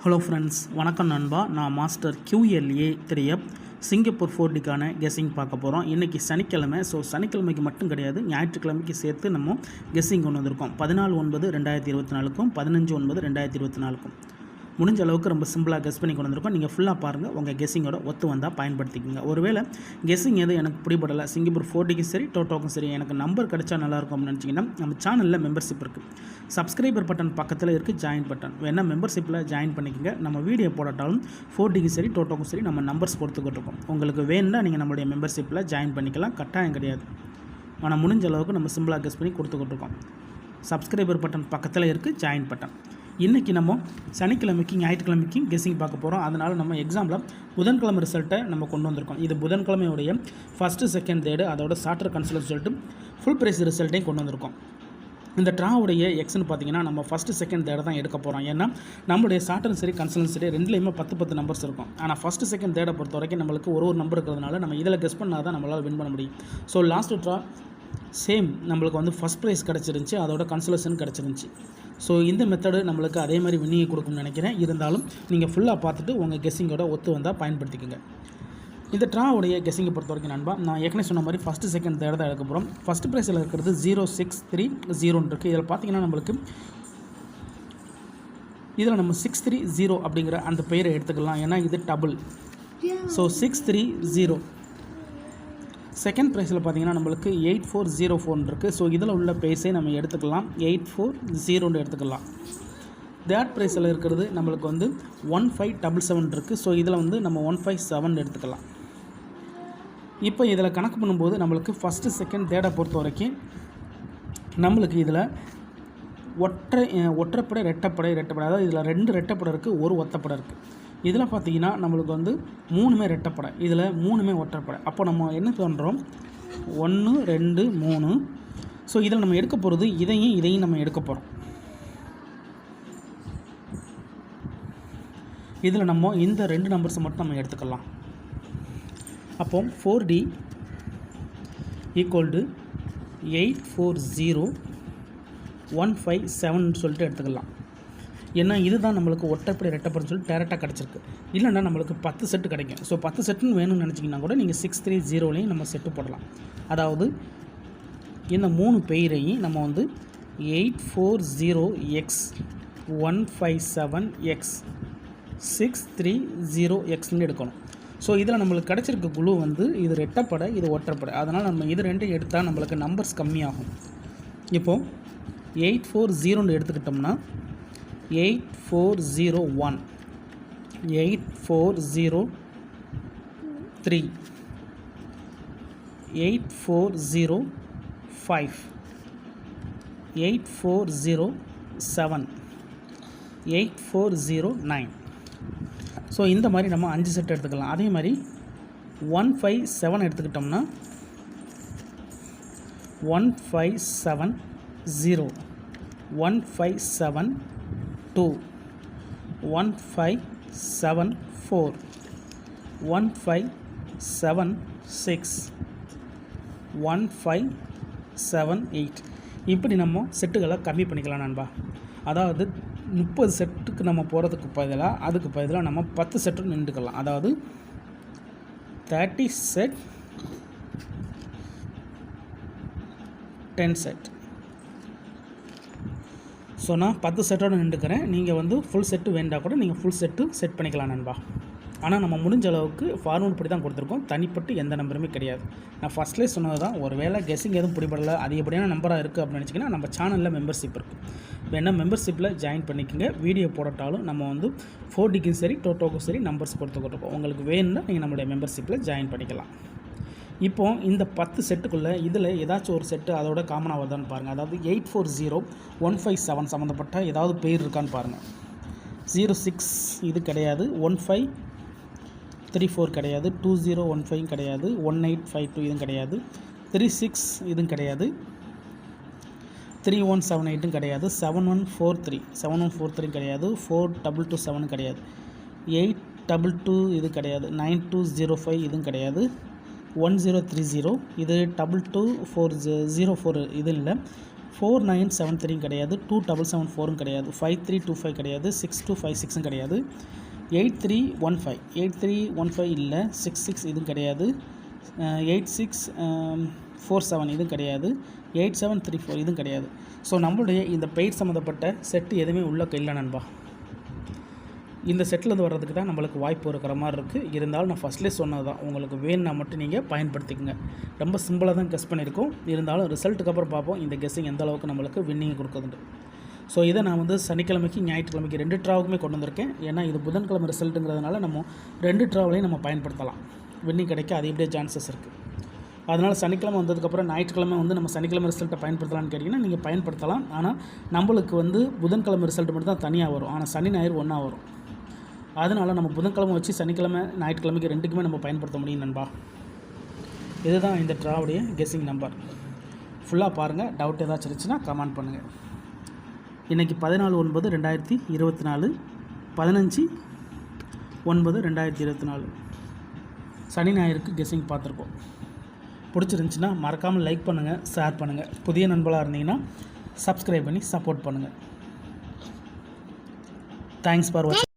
Hello friends, வணக்கம் நண்பா. நான் மாஸ்டர் QLA 3F சிங்கப்பூர் 4Dக்கான கெஸ்ஸிங் பார்க்க போகிறோம். இன்றைக்கி சனிக்கிழமை. சனிக்கிழமைக்கு மட்டும் கிடையாது, ஞாயிற்றுக்கிழமைக்கு சேர்த்து நம்ம கெஸ்ஸிங் கொண்டு வந்திருக்கோம். 14/9/2024க்கும் 15/9/2024க்கும் முடிஞ்ச அளவுக்கு ரொம்ப சிம்பிளாக கெஸ் பண்ணி கொண்டு வந்திருக்கோம். நீங்கள் ஃபுல்லாக பாருங்கள், உங்கள் கெஸ்ஸிங்கோட ஒத்து வந்தால் பயன்படுத்திக்கோங்க. ஒருவேளை கெஸ்ஸிங் எது எனக்கு பிடிபடலை, சிங்கப்பூர் 4Dக்கும் சரி டோட்டோக்கும் சரி எனக்கு நம்பர் கிடைச்சா நல்லாயிருக்கும் அப்படின்னு நினச்சிங்கன்னா நம்ம சேனலில் மெம்பர்ஷிப் இருக்குது. சப்ஸ்கிரைபர் பட்டன் பக்கத்தில் இருக்குது ஜாயின் பட்டன். வேணால் மெம்பர்ஷிப்பில் ஜாயின் பண்ணிக்கோங்க. நம்ம வீடியோ போடாட்டாலும் 4Dக்கும் சரி டோட்டோக்கும் சரி நம்ம நம்பர்ஸ் கொடுத்துக்கிட்டு இருக்கோம். உங்களுக்கு வேணும்னா நீங்கள் நம்மளுடைய மெம்பர்ஷிப்பில் ஜாயின் பண்ணிக்கலாம், கட்டாயம் கிடையாது. ஆனால் முடிஞ்ச அளவுக்கு நம்ம சிம்பிளாக கெஸ் பண்ணி கொடுத்துக்கிட்டு இருக்கோம். சப்ஸ்கிரைபர் பட்டன் பக்கத்தில் இருக்குது ஜாயின் பட்டன். இன்றைக்கி நம்ம சனிக்கிழமைக்கு ஞாயிற்றுக்கிழமைக்கு கெஸ்ஸிங் பார்க்க போகிறோம். அதனால் நம்ம எக்ஸாமில் புதன்கிழமை ரிசல்ட்டை நம்ம கொண்டு வந்திருக்கோம். இது புதன்கிழமையுடைய ஃபஸ்ட்டு, செகண்ட், தேர்டு அதோட starter consolation result full prize ரிசல்ட்டையும் கொண்டு வந்திருக்கோம். இந்த ட்ராவுடைய எக்ஸ்னு பார்த்தீங்கன்னா நம்ம ஃபஸ்ட்டு, செகண்ட், தேர்டு தான் எடுக்க போகிறோம். ஏன்னா நம்மளுடைய சார்ட்டரும் சரி கன்சல்டும் சரி ரெண்டுலேயுமே 10 நம்பர்ஸ் இருக்கும். ஆனால் ஃபஸ்ட்டு, செகண்ட், தேர்டை பொறுத்த வரைக்கும் நம்மளுக்கு ஒரு நம்பர் இருக்கிறதுனால நம்ம இதில் கெஸ் பண்ணால் தான் நம்மளால் வின் பண்ண முடியும். ஸோ லாஸ்ட்டு ட்ரா சேம் நம்மளுக்கு வந்து ஃபஸ்ட் ப்ரைஸ் கிடச்சிருந்துச்சி, அதோட கன்சலேஷன் கிடச்சிருந்துச்சி. ஸோ இந்த மெத்தடு நம்மளுக்கு அதே மாதிரி வின்னிங்கை கொடுக்கும்னு நினைக்கிறேன். இருந்தாலும் நீங்கள் ஃபுல்லாக பார்த்துட்டு உங்கள் கெஸ்ஸிங்கோட ஒத்து வந்தால் பயன்படுத்திக்கோங்க. இந்த ட்ராவுடைய கெஸ்ஸிங்கை பொறுத்த வரைக்கும் நண்பா, நான் ஏற்கனவே சொன்ன மாதிரி ஃபஸ்ட்டு, செகண்ட், தேர்ட் தான் எடுக்க போகிறோம். ஃபஸ்ட்டு ப்ரைஸில் இருக்கிறது 0630 இருக்குது. இதில் பார்த்தீங்கன்னா நம்மளுக்கு இதில் நம்ம 630 அப்படிங்கிற அந்த பெயரை எடுத்துக்கலாம். ஏன்னா இது டபுள். ஸோ 630. செகண்ட் ப்ரைஸில் பார்த்தீங்கன்னா நம்மளுக்கு 8404 இருக்குது. ஸோ இதில் உள்ள பேஸை நம்ம எடுத்துக்கலாம், 840 எடுத்துக்கலாம். தேர்ட் ப்ரைஸில் இருக்கிறது நம்மளுக்கு வந்து 1577 இருக்குது. ஸோ இதில் வந்து நம்ம 157 எடுத்துக்கலாம். இப்போ இதில் கணக்கு பண்ணும்போது நம்மளுக்கு ஃபஸ்ட்டு, செகண்ட், தேர்டை பொறுத்த வரைக்கும் நம்மளுக்கு இதில் ஒற்றைப்படை ரெட்டைப்படை அதாவது இதில் 2 ரெட்டைப்படை இருக்குது, ஒரு ஒத்தப்படை இருக்குது. இதில் பார்த்தீங்கன்னா நம்மளுக்கு வந்து 3மே ரெட்டைப்படை, இதில் 3மே ஒற்றைப்படை. அப்போ நம்ம என்ன பண்ணுறோம், 1 2 3. ஸோ இதில் நம்ம எடுக்க போகிறது இதையும் நம்ம எடுக்க போகிறோம். இதில் நம்ம இந்த 2 நம்பர்ஸை மட்டும் நம்ம எடுத்துக்கலாம். அப்போ 4D = 840157 சொல்லிட்டு எடுத்துக்கலாம். ஏன்னா இதுதான் நம்மளுக்கு ஒற்றைப்படை ரெட்டைப்படைன்னு சொல்லி டேரெக்டாக கிடச்சிருக்கு. இல்லைன்னா நம்மளுக்கு 10 செட்டு கிடைக்கும். ஸோ 10 செட்டுன்னு வேணும்னு நினச்சிங்கன்னா கூட நீங்கள் 630லையும் நம்ம செட்டு போடலாம். அதாவது இந்த 3 பெயரையும் நம்ம வந்து 840x 157x 630xன்னு எடுக்கணும். ஸோ இதில் நம்மளுக்கு கிடச்சிருக்க குழு வந்து இது ரெட்டைப்படை, இது ஒற்றைப்படை. அதனால் நம்ம இது 2 எடுத்தால் நம்மளுக்கு நம்பர்ஸ் கம்மியாகும். இப்போது 840 எடுத்துக்கிட்டோம்னா 8401 8403 8405 8407 8409. ஸோ இந்த மாதிரி நம்ம 5 செட் எடுத்துக்கலாம். அதே மாதிரி 157 எடுத்துக்கிட்டோம்னா 1570 157 1574 1576 1578 இப்படி நம்ம செட்டுகளை கம்மி பண்ணிக்கலாம் நண்பா. அதாவது 30 செட்டுக்கு நம்ம போகிறதுக்கு பதிலாக அதுக்கு பதிலாக நம்ம 10 செட்டு நின்றுக்கலாம். அதாவது 30 செட் 10 செட். ஸோ நான் 10 செட்டோடு நின்றுக்கிறேன். நீங்கள் வந்து ஃபுல் செட்டு வேண்டாம் கூட நீங்கள் ஃபுல் செட்டு செட் பண்ணிக்கலாம் நண்பா. ஆனால் நம்ம முடிஞ்ச அளவுக்கு ஃபார்முலா படி தான் கொடுத்துருக்கோம், தனிப்பட்டு எந்த நம்பருமே கிடையாது. நான் ஃபஸ்ட்லேயே சொன்னது தான், ஒரு வேளை கெஸ்ஸிங் எதுவும் பிடிபடலை, அதிகப்படியான நம்பராக இருக்குது அப்படின்னு நினச்சிங்கன்னா நம்ம சேனலில் மெம்பர்ஷிப் இருக்குது. வேணால் மெம்பர்ஷிப்பில் ஜாயின் பண்ணிக்கோங்க. வீடியோ போடட்டாலும் நம்ம வந்து 4Dக்கும் சரி டோட்டோக்கும் சரி நம்பர்ஸ் கொடுத்துக்கிட்டுருக்கோம். உங்களுக்கு வேணும்னா நீங்கள் நம்மளுடைய மெம்பர்ஷிப்பில் ஜாயின் பண்ணிக்கலாம். இப்போது இந்த 10 செட்டுக்குள்ளே இதில் ஏதாச்சும் ஒரு செட்டு அதோட காமனாக வருதான்னு பாருங்கள். அதாவது 840157 சம்மந்தப்பட்ட ஏதாவது பேர் இருக்கான்னு பாருங்கள். 06 இது கிடையாது, 1534 கிடையாது, 2015 கிடையாது, 1852 இதுவும் கிடையாது, 36 இதுவும் கிடையாது, 3178 கிடையாது, 7143 கிடையாது, 4227 கிடையாது, 822 இது கிடையாது, 9205 இதுவும் கிடையாது, 1030 இது 222404 இது இல்லை, 4973 கிடையாது, 2774 கிடையாது, 5325 கிடையாது, 6256 கிடையாது, 8315 இல்லை, 66 இதுவும் கிடையாது, 8647 இதுவும் கிடையாது, 8734 இதுவும் கிடையாது. ஸோ நம்மளுடைய இந்த பெயிட் சம்மந்தப்பட்ட செட்டு எதுவுமே உள்ள இல்லை நண்பா. இந்த செட்டில் வர்றதுக்கு தான் நம்மளுக்கு வாய்ப்பு இருக்கிற மாதிரி இருக்குது. இருந்தாலும் நான் ஃபஸ்ட்லேயே சொன்னது தான், உங்களுக்கு வேணும்னா மட்டும் நீங்கள் பயன்படுத்திக்கோங்க. ரொம்ப சிம்பிளாக தான் கெஸ் பண்ணியிருக்கோம். இருந்தாலும் ரிசல்ட்டுக்கு அப்புறம் பார்ப்போம் இந்த கெஸ்ஸிங் எந்த அளவுக்கு நம்மளுக்கு வின்னிங் கொடுக்குதுண்டு. ஸோ இதை நான் வந்து சனிக்கிழமைக்கு ஞாயிற்றுக்கிழமைக்கு 2 ட்ராவுக்குமே கொண்டு வந்திருக்கேன். ஏன்னா இது புதன்கிழமை ரிசல்ட்டுங்கிறதுனால நம்ம 2 ட்ராவலையும் நம்ம பயன்படுத்தலாம். வின்னிங் கிடைக்க அதிகப்படியே சான்சஸ் இருக்குது. அதனால் சனிக்கிழமை வந்ததுக்கப்புறம் ஞாயிற்றுக்கிழமை வந்து நம்ம சனிக்கிழமை ரிசல்ட்டை பயன்படுத்தலாம்னு கேட்டிங்கன்னா நீங்கள் பயன்படுத்தலாம். ஆனால் நம்மளுக்கு வந்து புதன்கிழமை ரிசல்ட் மட்டும் தான் தனியாக வரும். ஆனால் சனி ஞாயிறு ஒன்றா வரும். அதனால் நம்ம புதன்கிழமை வச்சு சனிக்கிழமை ஞாயிற்றுக்கிழமைக்கு 2க்குமே நம்ம பயன்படுத்த முடியும் நண்பா. இதுதான் இந்த ட்ராவுடைய கெஸ்ஸிங் நம்பர். ஃபுல்லாக பாருங்கள். டவுட் ஏதாச்சும் இருந்துச்சுன்னா கமெண்ட் பண்ணுங்கள். இன்றைக்கி 14/9/2024, 15/9/2024 சனி ஞாயிறுக்கு கெஸ்ஸிங் பார்த்துருக்கோம். பிடிச்சிருந்துச்சின்னா மறக்காமல் லைக் பண்ணுங்கள், ஷேர் பண்ணுங்கள். புதிய நண்பர்களாக இருந்தீங்கன்னா சப்ஸ்கிரைப் பண்ணி சப்போர்ட் பண்ணுங்கள். தேங்க்ஸ் ஃபார் வாட்சிங்.